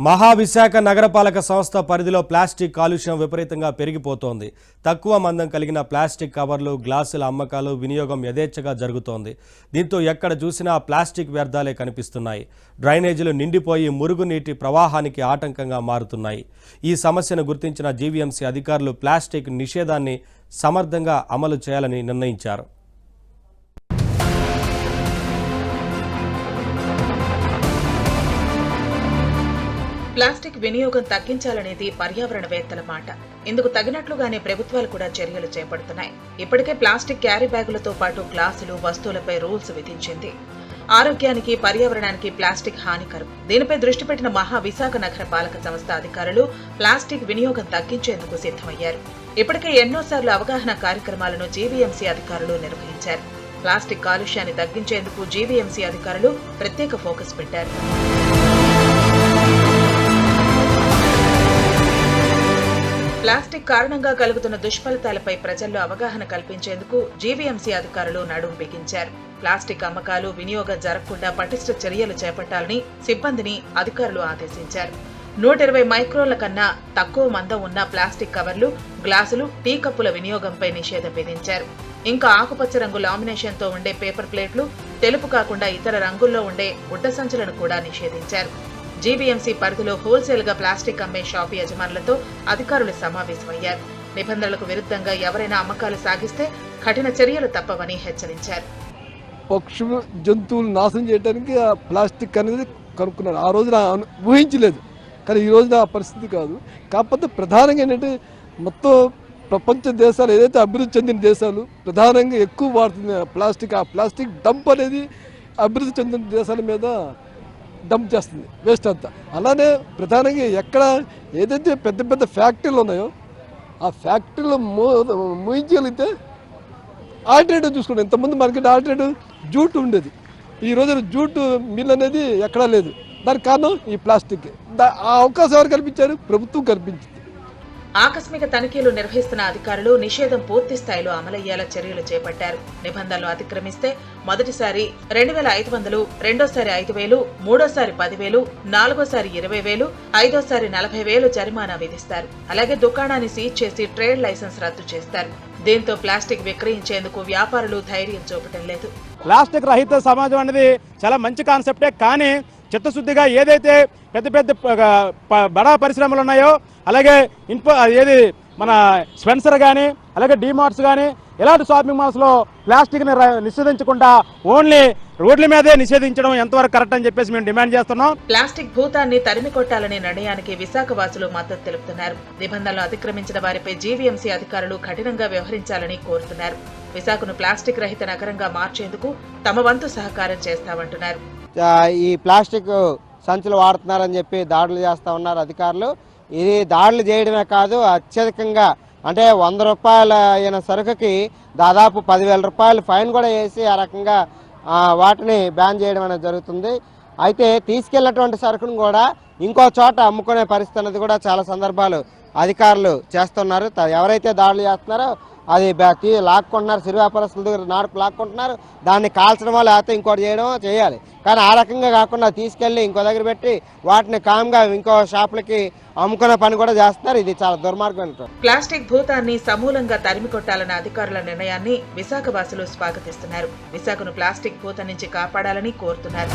మహావిశాఖ నగరపాలక సంస్థ పరిధిలో ప్లాస్టిక్ కాలుష్యం విపరీతంగా పెరిగిపోతోంది. తక్కువ మందం కలిగిన ప్లాస్టిక్ కవర్లు, గ్లాసుల అమ్మకాలు, వినియోగం యథేచ్ఛగా జరుగుతోంది. దీంతో ఎక్కడ చూసినా ప్లాస్టిక్ వ్యర్థాలే కనిపిస్తున్నాయి. డ్రైనేజీలు నిండిపోయి మురుగునీటి ప్రవాహానికి ఆటంకంగా మారుతున్నాయి. ఈ సమస్యను గుర్తించిన జీవీఎంసీ అధికారులు ప్లాస్టిక్ నిషేధాన్ని సమర్థంగా అమలు చేయాలని నిర్ణయించారు. ప్లాస్టిక్ వినియోగం తగ్గించాలనేది పర్యావరణవేత్తల మాట. ఇందుకు తగినట్లుగానే ప్రభుత్వాలు కూడా చర్యలు చేపడుతున్నాయి. ఇప్పటికే ప్లాస్టిక్ క్యారీ బ్యాగులతో పాటు గ్లాసులు, వస్తువులపై రూల్స్ విధించింది. ఆరోగ్యానికి, పర్యావరణానికి ప్లాస్టిక్ హానికరం. దీనిపై దృష్టి పెట్టిన మహావిశాఖ నగర పాలక సంస్థ అధికారులు ప్లాస్టిక్ వినియోగం తగ్గించేందుకు సిద్ధమయ్యారు. ఇప్పటికే ఎన్నోసార్లు అవగాహన కార్యక్రమాలను జీవీఎంసీ అధికారులు నిర్వహించారు. ప్లాస్టిక్ కాలుష్యాన్ని తగ్గించేందుకు జీవీఎంసీ అధికారులు ప్రత్యేక ఫోకస్ పెట్టారు. ప్లాస్టిక్ కారణంగా కలుగుతున్న దుష్ఫలితాలపై ప్రజల్లో అవగాహన కల్పించేందుకు జీవీఎంసీ అధికారులు నడుం బిగించారు. ప్లాస్టిక్ అమ్మకాలు, వినియోగం జరగకుండా పటిష్ట చర్యలు చేపట్టాలని సిబ్బందిని అధికారులు ఆదేశించారు. 120 మైక్రోన్ల కన్నా తక్కువ మందం ఉన్న ప్లాస్టిక్ కవర్లు, గ్లాసులు, టీ కప్పుల వినియోగంపై నిషేధం విధించారు. ఇంకా ఆకుపచ్చ రంగు లామినేషన్తో ఉండే పేపర్ ప్లేట్లు, తెలుపు కాకుండా ఇతర రంగుల్లో ఉండే గుడ్డ సంచులను కూడా నిషేధించారు. జీవీఎంసీ పరిధిలో హోల్సేల్ గా ప్లాస్టిక్ అమ్మే షాపు యజమానులతో అధికారులు సమావేశమయ్యారు. నిబంధనలకు విరుద్ధంగా ఎవరైనా అమ్మకాలు సాగిస్తే కఠిన చర్యలు తప్పవని హెచ్చరించారు. పక్షులు, జంతువులు నాశనం చేయడానికి ఆ ప్లాస్టిక్ అనేది కనుక్కున్నారు. ఆ రోజున ఊహించలేదు, కానీ ఈ రోజున ఆ పరిస్థితి కాదు. కాకపోతే ప్రధానంగా ఏంటంటే మొత్తం ప్రపంచ దేశాలు ఏదైతే అభివృద్ధి చెందిన దేశాలు ప్రధానంగా ఎక్కువ వాడుతుంది ప్లాస్టిక్. ఆ ప్లాస్టిక్ డంప్ అనేది అభివృద్ధి చెందిన దేశాల మీద డంప్ చేస్తుంది వేస్ట్ అంతా. అలానే ప్రధానంగా ఎక్కడ ఏదైతే పెద్ద పెద్ద ఫ్యాక్టరీలు ఉన్నాయో ఆ ఫ్యాక్టరీలో మూయించగలిగితే ఆల్టర్నేటివ్ చూసుకోండి. ఇంతకుముందు మనకి ఆల్టర్నేటివ్ జూట్ ఉండేది. ఈ రోజున జూట్ మిల్ అనేది ఎక్కడా లేదు. దానికి కారణం ఈ ప్లాస్టిక్. ఆ అవకాశం ఎవరు కల్పించారు? ప్రభుత్వం కల్పించింది. ఆకస్మిక తనిఖీలు నిర్వహిస్తున్న అధికారులు నిషేధం పూర్తి స్థాయిలో అమలయ్యేలా చర్యలు చేపట్టారు. నిబంధనలు అతిక్రమిస్తే మొదటిసారి 2,500, రెండోసారి 5,000, మూడోసారి 10,000, నాలుగోసారి 20,000, ఐదోసారి 40,000 జరిమానా విధిస్తారు. అలాగే దుకాణాన్ని సీజ్ చేసి ట్రేడ్ లైసెన్స్ రద్దు చేస్తారు. దీంతో ప్లాస్టిక్ విక్రయించేందుకు వ్యాపారులు ధైర్యం చూపటం లేదు. ప్లాస్టిక్ రహిత సమాజం అనేది చాలా మంచి కాన్సెప్టే, కానీ చిత్తశుద్ధిగా ఏదైతే పెద్ద పెద్ద బడా పరిశ్రమలు ఉన్నాయో, అలాగే ఏది మన స్పెన్సర్ కానీ, అలాగే డీమార్ట్స్ కానీ, ఇలాంటి షాపింగ్ మాల్స్లో ప్లాస్టిక్ని నిషేధించకుండా ఓన్లీ రోడ్ల మీదే నిషేధించడం ఎంతవరకు కరెక్ట్ అని చెప్పేసి మేము డిమాండ్ చేస్తున్నాం. ప్లాస్టిక్ భూతాన్ని తరిమి కొట్టాలనే నిర్ణయానికి విశాఖ వాసులు మద్దతు తెలుపుతున్నారు. నిబంధనలు అతిక్రమించిన వారిపై జీవీఎంసీ అధికారులు కఠినంగా వ్యవహరించాలని కోరుతున్నారు. విశాఖను ప్లాస్టిక్ రహిత నగరంగా మార్చేందుకు తమ వంతు సహకారం చేస్తామంటున్నారు. ఈ ప్లాస్టిక్ సంచులు వాడుతున్నారని చెప్పి దాడులు చేస్తూ ఉన్నారు అధికారులు. ఇది దాడులు చేయడమే కాదు, అత్యధికంగా అంటే 100 రూపాయల అయిన సరుకుకి దాదాపు 10,000 రూపాయలు ఫైన్ కూడా వేసి ఆ రకంగా వాటిని బ్యాన్ చేయడం అనేది జరుగుతుంది. అయితే తీసుకెళ్లినటువంటి సరుకును కూడా ఇంకో చోట అమ్ముకునే పరిస్థితి అనేది కూడా చాలా సందర్భాలు అధికారులు చేస్తున్నారు. ఎవరైతే దాడులు చేస్తున్నారో అది లాక్కుంటున్నారు, సిరి వ్యాపారస్తుల దగ్గర నాడుకు లాక్కుంటున్నారు. దాన్ని కాల్చడం వల్ల లేకపోతే ఇంకోటి చేయడం చేయాలి. కానీ ఆ రకంగా కాకుండా తీసుకెళ్లి ఇంకో దగ్గర పెట్టి వాటిని కామ్గా ఇంకో షాపులకి అమ్ముకునే పని కూడా చేస్తున్నారు. ఇది చాలా దుర్మార్గం. ప్లాస్టిక్ భూతాన్ని సమూలంగా తరిమి కొట్టాలన్న అధికారుల నిర్ణయాన్ని విశాఖ వాసులు స్వాగతిస్తున్నారు. విశాఖను ప్లాస్టిక్ భూతం నుంచి కాపాడాలని కోరుతున్నారు.